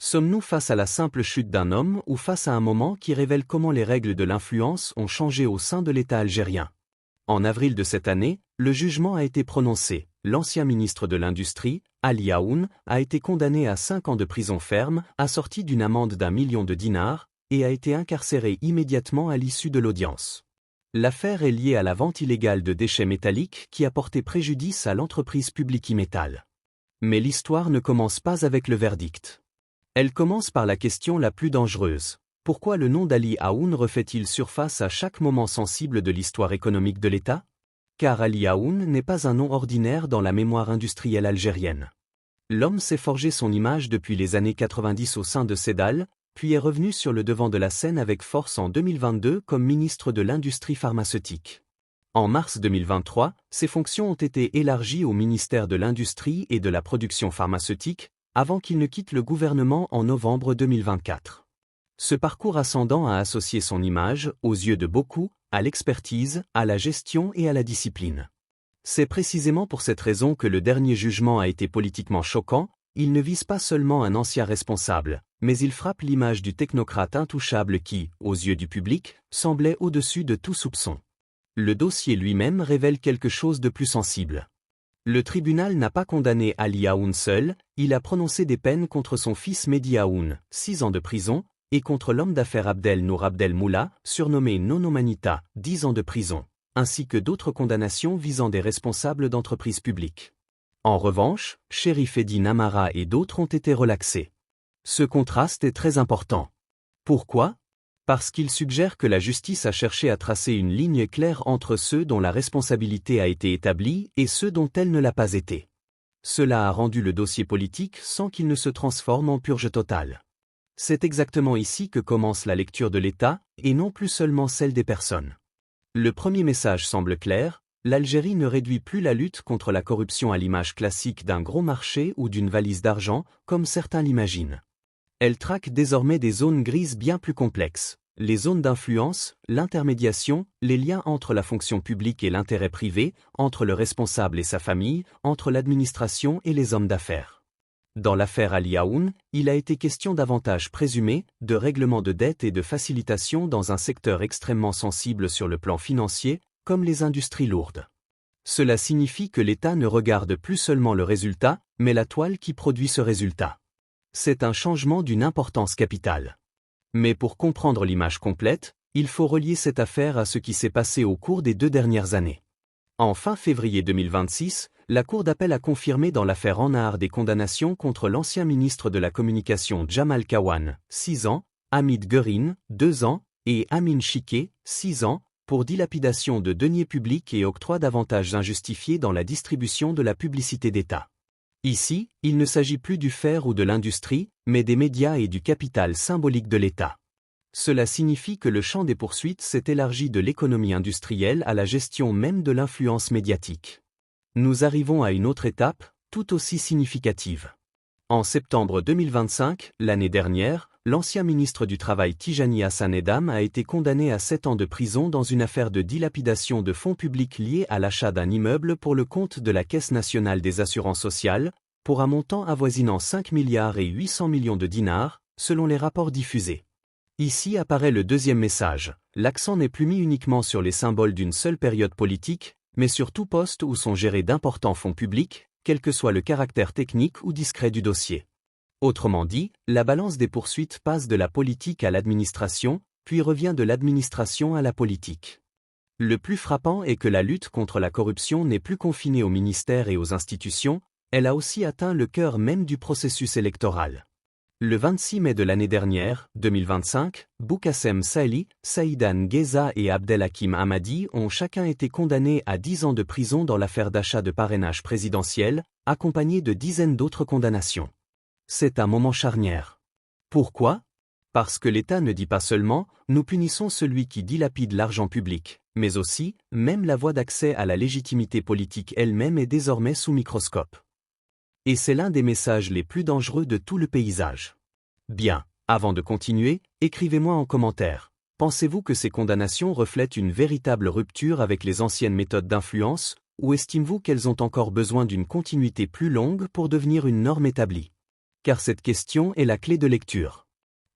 Sommes-nous face à la simple chute d'un homme ou face à un moment qui révèle comment les règles de l'influence ont changé au sein de l'État algérien? En avril de cette année, le jugement a été prononcé. L'ancien ministre de l'Industrie, Ali Aoun, a été condamné à 5 ans de prison ferme, assorti d'une amende d'1 million de dinars, et a été incarcéré immédiatement à l'issue de l'audience. L'affaire est liée à la vente illégale de déchets métalliques qui a porté préjudice à l'entreprise publique Imetal. Mais l'histoire ne commence pas avec le verdict. Elle commence par la question la plus dangereuse. Pourquoi le nom d'Ali Aoun refait-il surface à chaque moment sensible de l'histoire économique de l'État? Car Ali Aoun n'est pas un nom ordinaire dans la mémoire industrielle algérienne. L'homme s'est forgé son image depuis les années 90 au sein de Cedal, puis est revenu sur le devant de la scène avec force en 2022 comme ministre de l'Industrie pharmaceutique. En mars 2023, ses fonctions ont été élargies au ministère de l'Industrie et de la Production pharmaceutique, avant qu'il ne quitte le gouvernement en novembre 2024. Ce parcours ascendant a associé son image, aux yeux de beaucoup, à l'expertise, à la gestion et à la discipline. C'est précisément pour cette raison que le dernier jugement a été politiquement choquant. Il ne vise pas seulement un ancien responsable, mais il frappe l'image du technocrate intouchable qui, aux yeux du public, semblait au-dessus de tout soupçon. Le dossier lui-même révèle quelque chose de plus sensible. Le tribunal n'a pas condamné Ali Aoun seul, il a prononcé des peines contre son fils Mehdi Aoun, 6 ans de prison, et contre l'homme d'affaires Abdel Nour Abdel Moula, surnommé Nono Manita, 10 ans de prison, ainsi que d'autres condamnations visant des responsables d'entreprises publiques. En revanche, Chérif Eddine Amara et d'autres ont été relaxés. Ce contraste est très important. Pourquoi? Parce qu'il suggère que la justice a cherché à tracer une ligne claire entre ceux dont la responsabilité a été établie et ceux dont elle ne l'a pas été. Cela a rendu le dossier politique sans qu'il ne se transforme en purge totale. C'est exactement ici que commence la lecture de l'État, et non plus seulement celle des personnes. Le premier message semble clair, l'Algérie ne réduit plus la lutte contre la corruption à l'image classique d'un gros marché ou d'une valise d'argent, comme certains l'imaginent. Elle traque désormais des zones grises bien plus complexes. Les zones d'influence, l'intermédiation, les liens entre la fonction publique et l'intérêt privé, entre le responsable et sa famille, entre l'administration et les hommes d'affaires. Dans l'affaire Ali Aoun, il a été question d'avantages présumés, de règlement de dettes et de facilitation dans un secteur extrêmement sensible sur le plan financier, comme les industries lourdes. Cela signifie que l'État ne regarde plus seulement le résultat, mais la toile qui produit ce résultat. C'est un changement d'une importance capitale. Mais pour comprendre l'image complète, il faut relier cette affaire à ce qui s'est passé au cours des 2 dernières années. En fin février 2026, la Cour d'appel a confirmé dans l'affaire Ennar des condamnations contre l'ancien ministre de la Communication Djamal Kawan, 6 ans, Hamid Guerine, 2 ans, et Amin Chiquet, 6 ans, pour dilapidation de deniers publics et octroi d'avantages injustifiés dans la distribution de la publicité d'État. Ici, il ne s'agit plus du fer ou de l'industrie, mais des médias et du capital symbolique de l'État. Cela signifie que le champ des poursuites s'est élargi de l'économie industrielle à la gestion même de l'influence médiatique. Nous arrivons à une autre étape, tout aussi significative. En septembre 2025, l'année dernière, l'ancien ministre du Travail Tijani Hassan Edam a été condamné à 7 ans de prison dans une affaire de dilapidation de fonds publics liée à l'achat d'un immeuble pour le compte de la Caisse nationale des assurances sociales, pour un montant avoisinant 5 milliards et 800 millions de dinars, selon les rapports diffusés. Ici apparaît le deuxième message, l'accent n'est plus mis uniquement sur les symboles d'une seule période politique, mais sur tout poste où sont gérés d'importants fonds publics, quel que soit le caractère technique ou discret du dossier. Autrement dit, la balance des poursuites passe de la politique à l'administration, puis revient de l'administration à la politique. Le plus frappant est que la lutte contre la corruption n'est plus confinée aux ministères et aux institutions, elle a aussi atteint le cœur même du processus électoral. Le 26 mai de l'année dernière, 2025, Boukassem Saïli, Saïdan Gheza et Abdelhakim Hamadi ont chacun été condamnés à 10 ans de prison dans l'affaire d'achat de parrainage présidentiel, accompagnés de dizaines d'autres condamnations. C'est un moment charnière. Pourquoi? Parce que l'État ne dit pas seulement « nous punissons celui qui dilapide l'argent public », mais aussi « même la voie d'accès à la légitimité politique elle-même est désormais sous microscope ». Et c'est l'un des messages les plus dangereux de tout le paysage. Bien, avant de continuer, écrivez-moi en commentaire. Pensez-vous que ces condamnations reflètent une véritable rupture avec les anciennes méthodes d'influence, ou estimez-vous qu'elles ont encore besoin d'une continuité plus longue pour devenir une norme établie? car cette question est la clé de lecture.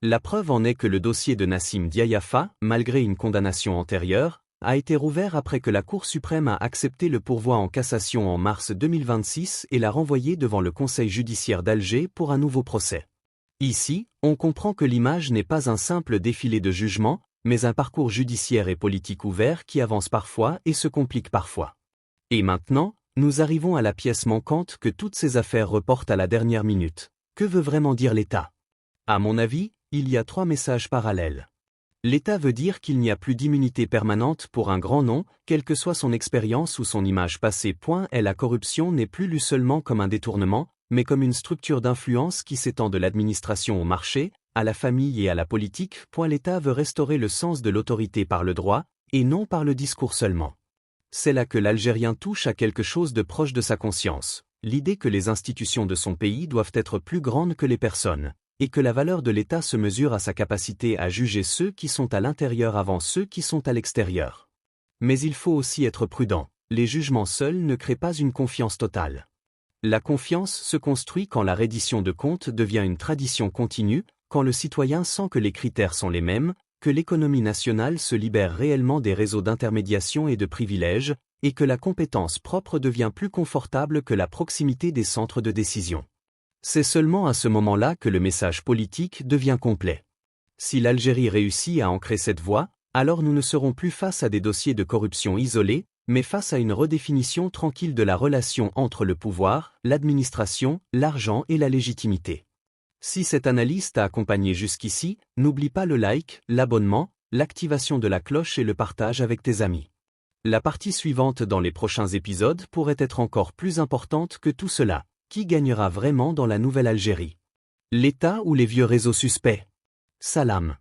La preuve en est que le dossier de Nassim Diayafa, malgré une condamnation antérieure, a été rouvert après que la Cour suprême a accepté le pourvoi en cassation en mars 2026 et l'a renvoyé devant le Conseil judiciaire d'Alger pour un nouveau procès. Ici, on comprend que l'image n'est pas un simple défilé de jugement, mais un parcours judiciaire et politique ouvert qui avance parfois et se complique parfois. Et maintenant, nous arrivons à la pièce manquante que toutes ces affaires reportent à la dernière minute. Que veut vraiment dire l'État? À mon avis, il y a 3 messages parallèles. L'État veut dire qu'il n'y a plus d'immunité permanente pour un grand nom, quelle que soit son expérience ou son image passée. Et la corruption n'est plus lue seulement comme un détournement, mais comme une structure d'influence qui s'étend de l'administration au marché, à la famille et à la politique. L'État veut restaurer le sens de l'autorité par le droit, et non par le discours seulement. C'est là que l'Algérien touche à quelque chose de proche de sa conscience, l'idée que les institutions de son pays doivent être plus grandes que les personnes, et que la valeur de l'État se mesure à sa capacité à juger ceux qui sont à l'intérieur avant ceux qui sont à l'extérieur. Mais il faut aussi être prudent, les jugements seuls ne créent pas une confiance totale. La confiance se construit quand la reddition de comptes devient une tradition continue, quand le citoyen sent que les critères sont les mêmes, que l'économie nationale se libère réellement des réseaux d'intermédiation et de privilèges, et que la compétence propre devient plus confortable que la proximité des centres de décision. C'est seulement à ce moment-là que le message politique devient complet. Si l'Algérie réussit à ancrer cette voie, alors nous ne serons plus face à des dossiers de corruption isolés, mais face à une redéfinition tranquille de la relation entre le pouvoir, l'administration, l'argent et la légitimité. Si cette analyse t'a accompagné jusqu'ici, n'oublie pas le like, l'abonnement, l'activation de la cloche et le partage avec tes amis. La partie suivante dans les prochains épisodes pourrait être encore plus importante que tout cela. Qui gagnera vraiment dans la nouvelle Algérie? L'État ou les vieux réseaux suspects? Salam.